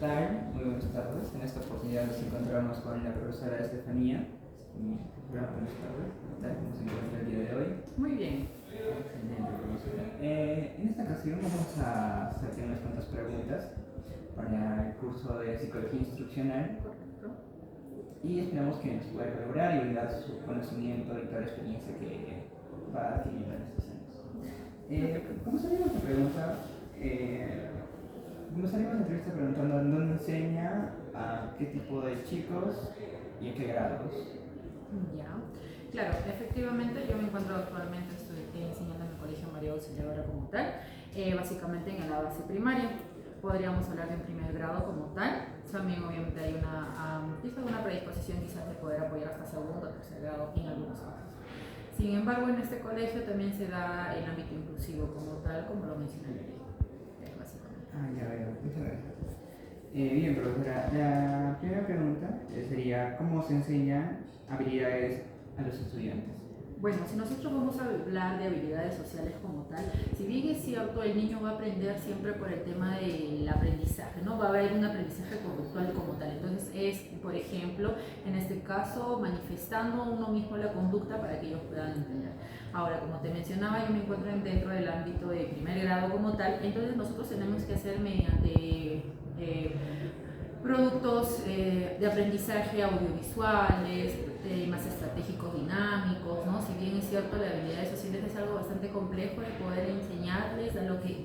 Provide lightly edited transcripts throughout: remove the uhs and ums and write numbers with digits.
tal? Muy buenas tardes. En esta oportunidad nos encontramos con la profesora Estefanía. Profesora, buenas tardes. ¿Qué tal? ¿Cómo se encuentra el día de hoy? Muy bien. Excelente, profesora. En esta ocasión vamos a hacerte unas cuantas preguntas para el curso de Psicología Instruccional Correcto. y esperamos que nos pueda colaborar y brindar su conocimiento y toda la experiencia que va adquiriendo en estos años. Comenzaríamos la pregunta. Comenzaríamos la entrevista preguntando dónde enseña, a qué tipo de chicos y en qué grados. Ya. Claro, efectivamente yo me encuentro actualmente enseñando en el Colegio María Auxiliadora como tal, básicamente en la base primaria. Podríamos hablar de un primer grado como tal. También obviamente hay quizás una predisposición quizás de poder apoyar hasta segundo o tercer grado en algunos casos. Sin embargo, en este colegio también se da el ámbito inclusivo como tal, como lo mencioné básicamente. Ya veo, muchas gracias. Bien, profesora, la primera pregunta sería, ¿cómo se enseñan habilidades a los estudiantes? Bueno, si nosotros vamos a hablar de habilidades sociales como tal, si bien es cierto, el niño va a aprender siempre por el tema del aprendizaje, ¿no? Va a haber un aprendizaje conductual como tal. Entonces es, por ejemplo, en este caso, manifestando uno mismo la conducta para que ellos puedan entender. Ahora, como te mencionaba, yo me encuentro dentro del ámbito de primer grado como tal, entonces nosotros tenemos que hacer mediante productos de aprendizaje audiovisuales, más estratégicos dinámicos, ¿no? Si bien es cierto, la habilidades sociales es algo bastante complejo de poder enseñarles,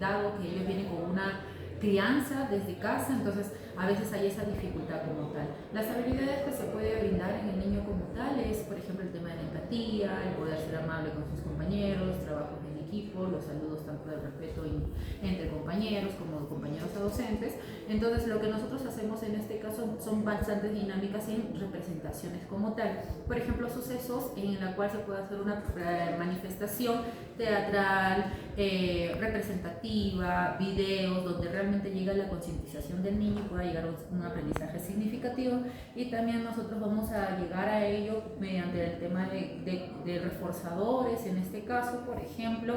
dado que ellos vienen con una crianza desde casa, entonces a veces hay esa dificultad como tal. Las habilidades que se puede brindar en el niño como tal es, por ejemplo, el tema de la empatía, el poder ser amable con sus compañeros, trabajos en equipo, los saludos tanto del respeto entre compañeros como compañeros a docentes. Entonces lo que nosotros hacemos en este caso son bastante dinámicas en representaciones como tal. Por ejemplo, sucesos en la cual se puede hacer una manifestación teatral, representativa, videos donde realmente llega la concientización del niño y pueda llegar a un aprendizaje significativo, y también nosotros vamos a llegar a ello mediante el tema de reforzadores, en este caso, por ejemplo,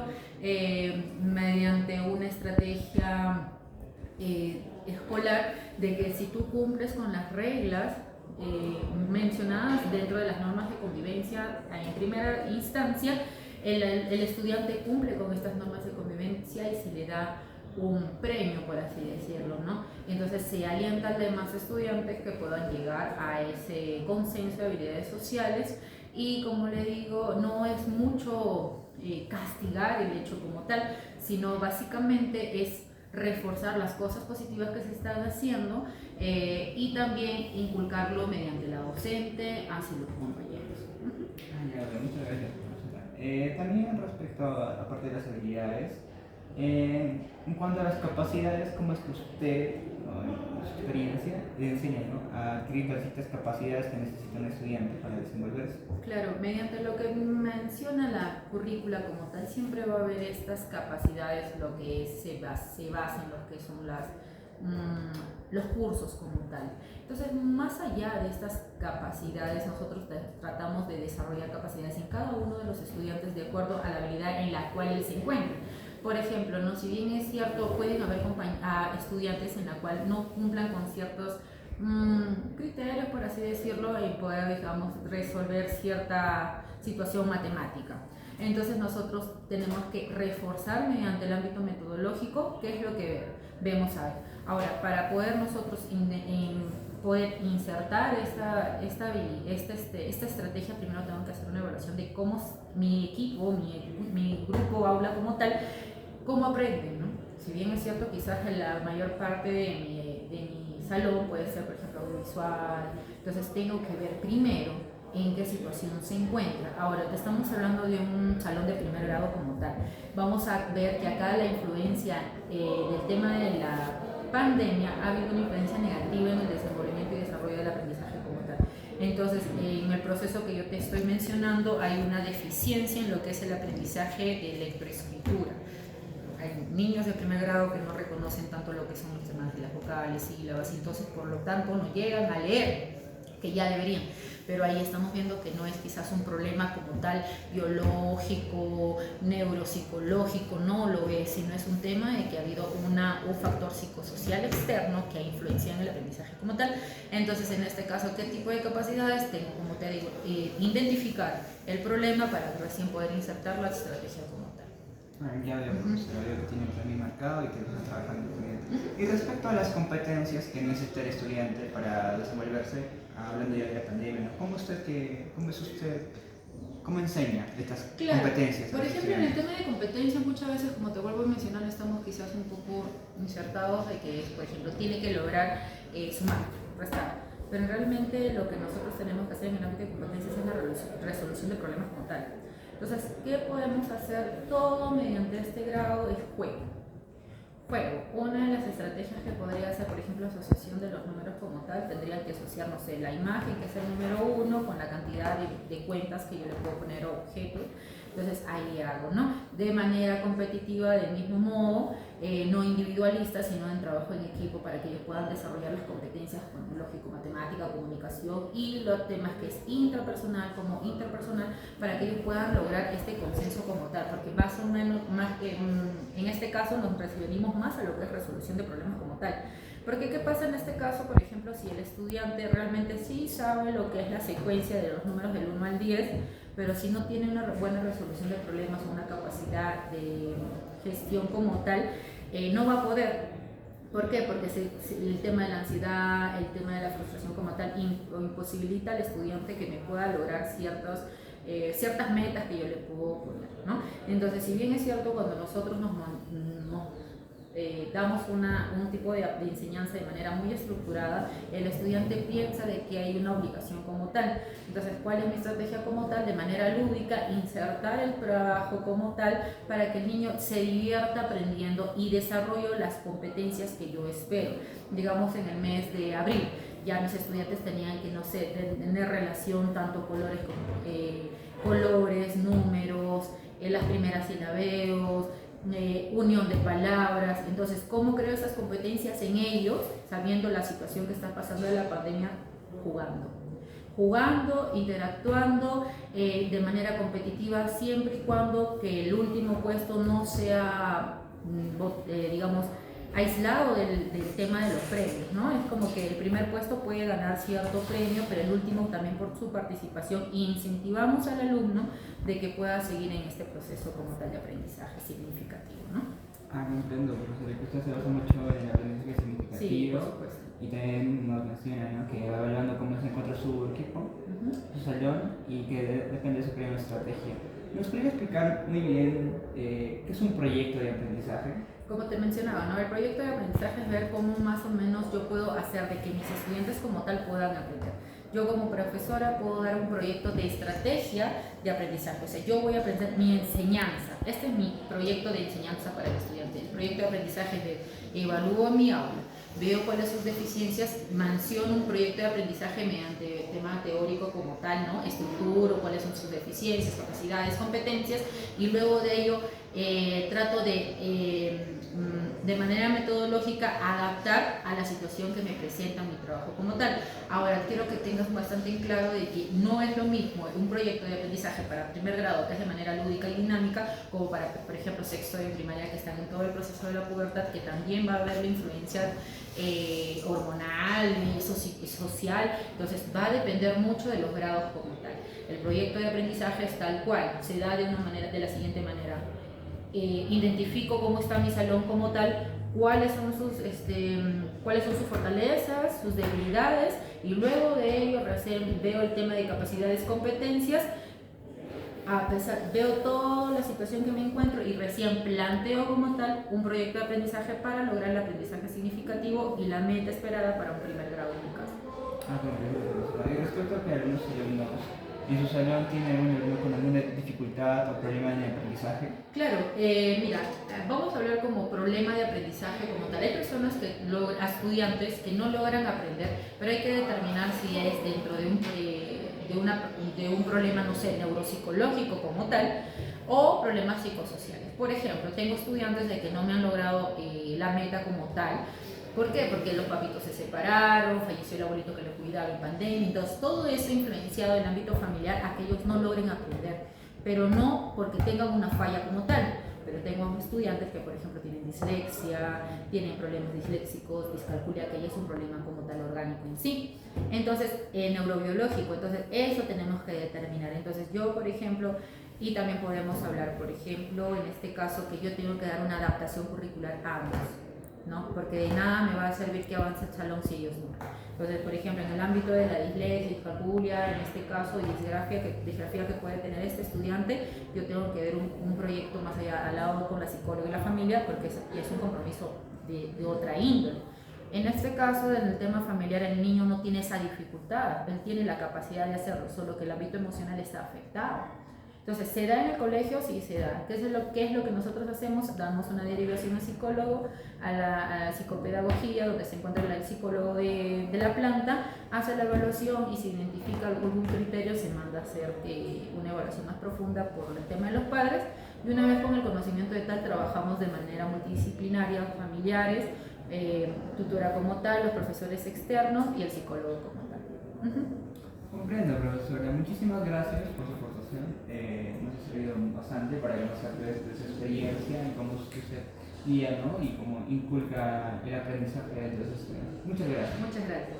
mediante una estrategia escolar de que si tú cumples con las reglas mencionadas dentro de las normas de convivencia en primera instancia, el estudiante cumple con estas normas de convivencia y se le da un premio, por así decirlo, ¿no? Entonces se alienta a los demás estudiantes que puedan llegar a ese consenso de habilidades sociales, y como le digo, no es mucho castigar el hecho como tal, sino básicamente es reforzar las cosas positivas que se están haciendo y también inculcarlo mediante la docente hacia los compañeros. Ya veo, muchas gracias, profesora. También respecto a la parte de las habilidades, en cuanto a las capacidades, ¿cómo es que usted, en su experiencia, le enseña, ¿no?, a adquirir las distintas capacidades que necesita un estudiante para desenvolverse? Claro, mediante lo que menciona la currícula como tal, siempre va a haber estas capacidades, lo que se basa en lo que son los cursos como tal. Entonces, más allá de estas capacidades, nosotros tratamos de desarrollar capacidades en cada uno de los estudiantes de acuerdo a la habilidad en la cual él se encuentra. Por ejemplo, ¿no? Si bien es cierto, pueden haber estudiantes en la cual no cumplan con ciertos criterios, por así decirlo, y poder, digamos, resolver cierta situación matemática. Entonces nosotros tenemos que reforzar mediante el ámbito metodológico qué es lo que vemos ahí. Ahora, para poder nosotros poder insertar esta estrategia, primero tengo que hacer una evaluación de cómo mi equipo, mi grupo aula como tal, cómo aprenden, ¿no? Si bien es cierto, quizás la mayor parte de mi salón puede ser, por ejemplo, audiovisual, entonces tengo que ver primero en qué situación se encuentra. Ahora, estamos hablando de un salón de primer grado como tal. Vamos a ver que acá la influencia del tema de la pandemia ha habido una influencia negativa en el desenvolvimiento y desarrollo del aprendizaje como tal. Entonces, en el proceso que yo te estoy mencionando, hay una deficiencia en lo que es el aprendizaje de lectoescritura. Hay niños de primer grado que no reconocen tanto lo que son los temas de las vocales, sílabas, y entonces por lo tanto no llegan a leer. que ya deberían, pero ahí estamos viendo que no es quizás un problema como tal biológico, neuropsicológico, no lo es, sino es un tema de que ha habido un factor psicosocial externo que ha influenciado en el aprendizaje como tal. Entonces, en este caso, ¿qué tipo de capacidades tengo? Como te digo, identificar el problema para recién poder insertar la estrategia como tal. Ya veo, profesora, veo que tiene un plan bien marcado y que está trabajando muy bien. Y respecto a las competencias que necesita el estudiante para desenvolverse, hablando ya de la pandemia, ¿no? ¿Cómo enseña estas competencias? Por ejemplo, en el tema de competencias, muchas veces, como te vuelvo a mencionar, estamos quizás un poco insertados de que, por ejemplo, tiene que lograr sumar, restar. Pero realmente lo que nosotros tenemos que hacer en el ámbito de competencias es la resolución de problemas como tal. Entonces, ¿qué podemos hacer? Todo mediante este grado es juego. Una de las estrategias que podría ser, por ejemplo, asociación de los números como tal, tendría que asociar, no sé, la imagen, que es el número 1, con la cantidad de cuentas que yo le puedo poner objetos. Entonces ahí hago, ¿no? De manera competitiva, del mismo modo, no individualista, sino en trabajo en equipo para que ellos puedan desarrollar las competencias lógico, matemática, comunicación y los temas que es intrapersonal como interpersonal, para que ellos puedan lograr este consenso como tal, porque más o menos, más que en este caso nos referimos más a lo que es resolución de problemas como tal. Porque ¿qué pasa en este caso? Por ejemplo, si el estudiante realmente sí sabe lo que es la secuencia de los números del 1 al 10, pero si no tiene una buena resolución de problemas o una capacidad de gestión como tal, no va a poder. ¿Por qué? Porque el tema de la ansiedad, el tema de la frustración como tal, imposibilita al estudiante que me pueda lograr ciertas metas que yo le puedo poner, ¿no? Entonces, si bien es cierto, cuando nosotros nos damos un tipo de enseñanza de manera muy estructurada, el estudiante piensa de que hay una obligación como tal. Entonces, ¿cuál es mi estrategia como tal? De manera lúdica, insertar el trabajo como tal para que el niño se divierta aprendiendo y desarrolle las competencias que yo espero. Digamos, en el mes de abril, ya mis estudiantes tenían que, no sé, tener relación tanto colores, números, las primeras silabeos, unión de palabras. Entonces, ¿cómo creo esas competencias en ellos, sabiendo la situación que está pasando de la pandemia? Jugando, interactuando de manera competitiva, siempre y cuando que el último puesto no sea, digamos, aislado del tema de los premios, ¿no? Es como que el primer puesto puede ganar cierto premio, pero el último también por su participación, e incentivamos al alumno de que pueda seguir en este proceso como tal de aprendizaje significativo, ¿no? Comprendo, profesor, que usted se basa mucho en el aprendizaje significativo. Sí, por supuesto. Y también nos menciona, ¿no?, que va evaluando cómo se encuentra su equipo, su salón, y que depende de su primera estrategia. ¿Nos podría explicar muy bien qué es un proyecto de aprendizaje? Como te mencionaba, ¿no? El proyecto de aprendizaje es ver cómo más o menos yo puedo hacer de que mis estudiantes como tal puedan aprender. Yo como profesora puedo dar un proyecto de estrategia de aprendizaje, o sea, yo voy a aprender mi enseñanza. Este es mi proyecto de enseñanza para el estudiante. El proyecto de aprendizaje es de evalúo mi aula, veo cuáles son sus deficiencias, menciono un proyecto de aprendizaje mediante tema teórico como tal, ¿no? Estructuro cuáles son sus deficiencias, capacidades, competencias, y luego de ello trato de manera metodológica adaptar a la situación que me presenta mi trabajo como tal. Ahora, quiero que tengas bastante en claro de que no es lo mismo un proyecto de aprendizaje para primer grado, que es de manera lúdica y dinámica, como para, por ejemplo, sexto de primaria, que están en todo el proceso de la pubertad, que también va a haber la influencia hormonal y social. Entonces va a depender mucho de los grados como tal. El proyecto de aprendizaje es tal cual, se da de la siguiente manera. Identifico cómo está mi salón como tal, cuáles son sus fortalezas, sus debilidades, y luego de ello veo el tema de capacidades, competencias, veo toda la situación que me encuentro y recién planteo como tal un proyecto de aprendizaje para lograr el aprendizaje significativo y la meta esperada para un primer grado en mi caso. Y respecto a que algunos alumnos en su salón tienen algún alumno con alguna dificultad o problema en el aprendizaje. Claro, mira, vamos a hablar como problema de aprendizaje como tal. Hay personas estudiantes que no logran aprender, pero hay que determinar si es dentro de un problema, no sé, neuropsicológico como tal, o problemas psicosociales. Por ejemplo, tengo estudiantes de que no me han logrado la meta como tal, ¿Por qué? Porque los papitos se separaron, falleció el abuelito que lo cuidaba en pandemia, entonces todo eso ha influenciado en el ámbito familiar a que ellos no logren aprender, pero no porque tengan una falla como tal. Pero tengo estudiantes que, por ejemplo, tienen dislexia, tienen problemas disléxicos, discalculia, que ya es un problema como tal orgánico en sí. Entonces, neurobiológico, entonces eso tenemos que determinar. Entonces yo, por ejemplo, y también podemos hablar, por ejemplo, en este caso, que yo tengo que dar una adaptación curricular a ambos, ¿no? Porque de nada me va a servir que avance el salón si ellos no. Entonces, por ejemplo, en el ámbito de la dislexia, discalculia, en este caso, y disgrafía que puede tener este estudiante, yo tengo que ver un proyecto más allá, al lado con la psicóloga y la familia, porque es un compromiso de otra índole. En este caso, en el tema familiar, el niño no tiene esa dificultad, él tiene la capacidad de hacerlo, solo que el ámbito emocional está afectado. Entonces, ¿se da en el colegio? Sí, se da. ¿Qué es lo que nosotros hacemos? Damos una derivación al psicólogo, a la psicopedagogía, donde se encuentra el psicólogo de la planta, hace la evaluación y si identifica algún criterio, se manda a hacer una evaluación más profunda por el tema de los padres. Y una vez con el conocimiento de tal, trabajamos de manera multidisciplinaria, familiares, tutora como tal, los profesores externos y el psicólogo como tal. Comprendo, profesora. Muchísimas gracias por su aportación. Nos ha servido bastante para conocer de su experiencia y cómo usted guía, ¿no? Y cómo inculca el aprendizaje de los estudiantes. Muchas gracias. Muchas gracias.